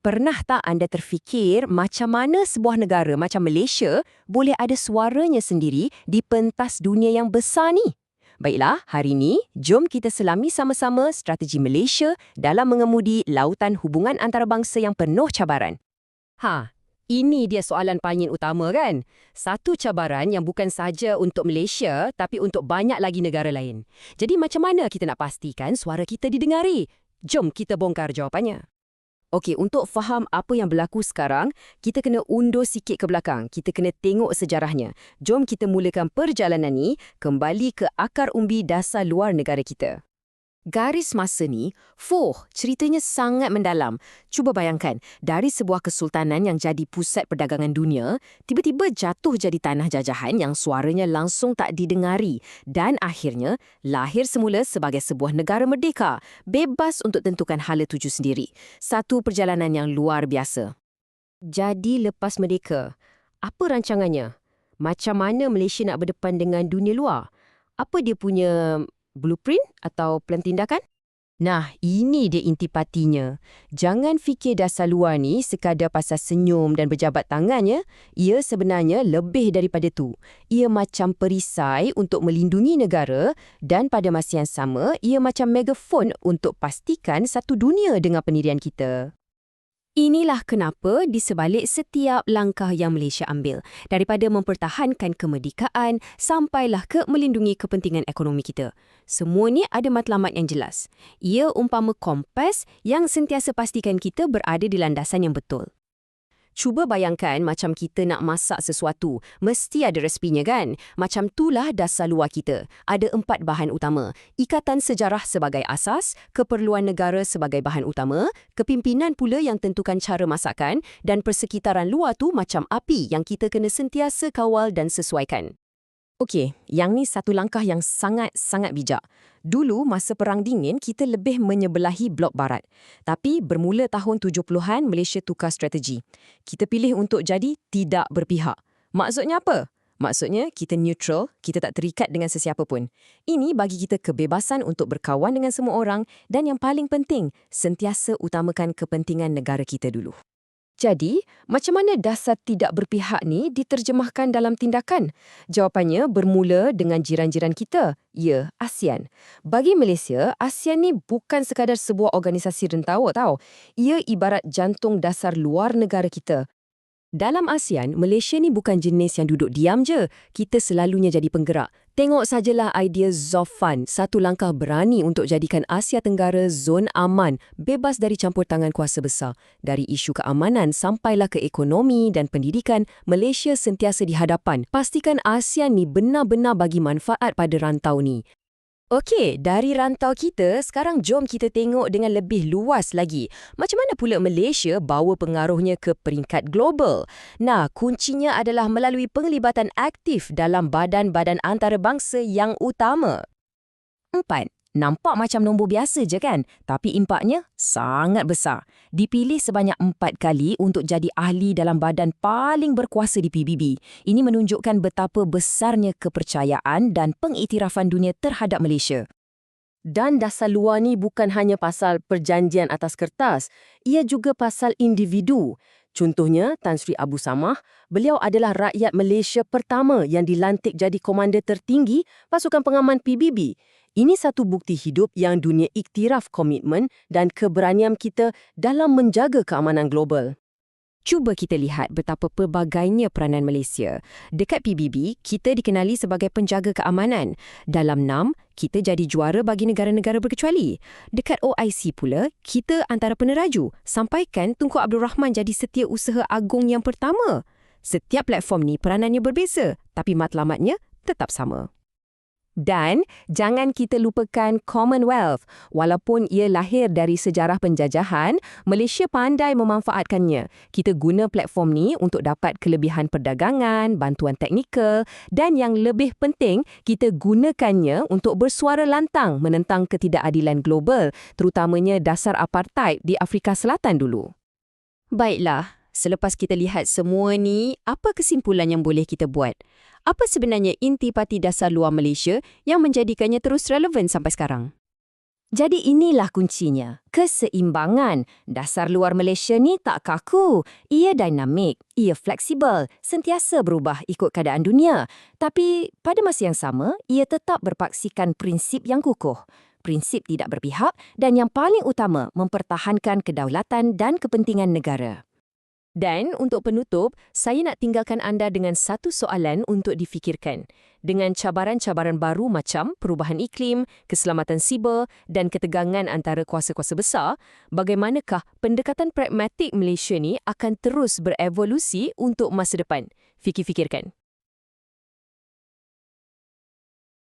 Pernah tak anda terfikir macam mana sebuah negara macam Malaysia boleh ada suaranya sendiri di pentas dunia yang besar ni? Baiklah, hari ini jom kita selami sama-sama strategi Malaysia dalam mengemudi lautan hubungan antarabangsa yang penuh cabaran. Ini dia soalan paling utama kan? Satu cabaran yang bukan saja untuk Malaysia tapi untuk banyak lagi negara lain. Jadi macam mana kita nak pastikan suara kita didengari? Jom kita bongkar jawapannya. Okey, untuk faham apa yang berlaku sekarang, kita kena undur sikit ke belakang. Kita kena tengok sejarahnya. Jom kita mulakan perjalanan ni kembali ke akar umbi dasar luar negara kita. Garis masa ni, ceritanya sangat mendalam. Cuba bayangkan, dari sebuah kesultanan yang jadi pusat perdagangan dunia, tiba-tiba jatuh jadi tanah jajahan yang suaranya langsung tak didengari dan akhirnya lahir semula sebagai sebuah negara merdeka, bebas untuk tentukan hala tuju sendiri. Satu perjalanan yang luar biasa. Jadi lepas merdeka, apa rancangannya? Macam mana Malaysia nak berdepan dengan dunia luar? Apa dia punya blueprint atau plan tindakan? Nah, ini dia intipatinya. Jangan fikir dasar luar ni sekadar pasal senyum dan berjabat tangannya. Ia sebenarnya lebih daripada tu. Ia macam perisai untuk melindungi negara dan pada masa yang sama, ia macam megafon untuk pastikan satu dunia dengar pendirian kita. Inilah kenapa di sebalik setiap langkah yang Malaysia ambil, daripada mempertahankan kemerdekaan sampailah ke melindungi kepentingan ekonomi kita. Semua ni ada matlamat yang jelas. Ia umpama kompas yang sentiasa pastikan kita berada di landasan yang betul. Cuba bayangkan macam kita nak masak sesuatu, mesti ada resepinya kan? Macam itulah dasar luar kita. Ada 4 bahan utama. Ikatan sejarah sebagai asas, keperluan negara sebagai bahan utama, kepimpinan pula yang tentukan cara masakan, dan persekitaran luar tu macam api yang kita kena sentiasa kawal dan sesuaikan. Okey, yang ni satu langkah yang sangat-sangat bijak. Dulu, masa Perang Dingin, kita lebih menyebelahi blok barat. Tapi bermula tahun 70-an, Malaysia tukar strategi. Kita pilih untuk jadi tidak berpihak. Maksudnya apa? Maksudnya, kita neutral, kita tak terikat dengan sesiapa pun. Ini bagi kita kebebasan untuk berkawan dengan semua orang dan yang paling penting, sentiasa utamakan kepentingan negara kita dulu. Jadi, macam mana dasar tidak berpihak ni diterjemahkan dalam tindakan? Jawapannya bermula dengan jiran-jiran kita. Ya, ASEAN. Bagi Malaysia, ASEAN ni bukan sekadar sebuah organisasi rentawa tau. Ia ibarat jantung dasar luar negara kita. Dalam ASEAN, Malaysia ni bukan jenis yang duduk diam je. Kita selalunya jadi penggerak. Tengok sajalah idea Zofan, satu langkah berani untuk jadikan Asia Tenggara zon aman, bebas dari campur tangan kuasa besar. Dari isu keamanan sampailah ke ekonomi dan pendidikan, Malaysia sentiasa di hadapan. Pastikan ASEAN ni benar-benar bagi manfaat pada rantau ni. Okey, dari rantau kita, sekarang jom kita tengok dengan lebih luas lagi. Macam mana pula Malaysia bawa pengaruhnya ke peringkat global? Nah, kuncinya adalah melalui penglibatan aktif dalam badan-badan antarabangsa yang utama. 4. Nampak macam nombor biasa je kan? Tapi impaknya sangat besar. Dipilih sebanyak 4 kali untuk jadi ahli dalam badan paling berkuasa di PBB. Ini menunjukkan betapa besarnya kepercayaan dan pengiktirafan dunia terhadap Malaysia. Dan dasar luar ni bukan hanya pasal perjanjian atas kertas, ia juga pasal individu. Contohnya, Tan Sri Abu Samah, beliau adalah rakyat Malaysia pertama yang dilantik jadi komander tertinggi pasukan pengaman PBB. Ini satu bukti hidup yang dunia iktiraf komitmen dan keberanian kita dalam menjaga keamanan global. Cuba kita lihat betapa pelbagainya peranan Malaysia. Dekat PBB, kita dikenali sebagai penjaga keamanan. Dalam NAM, kita jadi juara bagi negara-negara berkecuali. Dekat OIC pula, kita antara peneraju. Sampaikan Tunku Abdul Rahman jadi setiausaha agung yang pertama. Setiap platform ni peranannya berbeza, tapi matlamatnya tetap sama. Dan jangan kita lupakan Commonwealth. Walaupun ia lahir dari sejarah penjajahan, Malaysia pandai memanfaatkannya. Kita guna platform ni untuk dapat kelebihan perdagangan, bantuan teknikal dan yang lebih penting, kita gunakannya untuk bersuara lantang menentang ketidakadilan global, terutamanya dasar apartheid di Afrika Selatan dulu. Baiklah, selepas kita lihat semua ni, apa kesimpulan yang boleh kita buat? Apa sebenarnya intipati dasar luar Malaysia yang menjadikannya terus relevan sampai sekarang? Jadi inilah kuncinya, keseimbangan. Dasar luar Malaysia ni tak kaku. Ia dinamik, ia fleksibel, sentiasa berubah ikut keadaan dunia. Tapi pada masa yang sama, ia tetap berpaksikan prinsip yang kukuh. Prinsip tidak berpihak dan yang paling utama, mempertahankan kedaulatan dan kepentingan negara. Dan untuk penutup, saya nak tinggalkan anda dengan satu soalan untuk difikirkan. Dengan cabaran-cabaran baru macam perubahan iklim, keselamatan siber dan ketegangan antara kuasa-kuasa besar, bagaimanakah pendekatan pragmatik Malaysia ni akan terus berevolusi untuk masa depan? Fikir-fikirkan.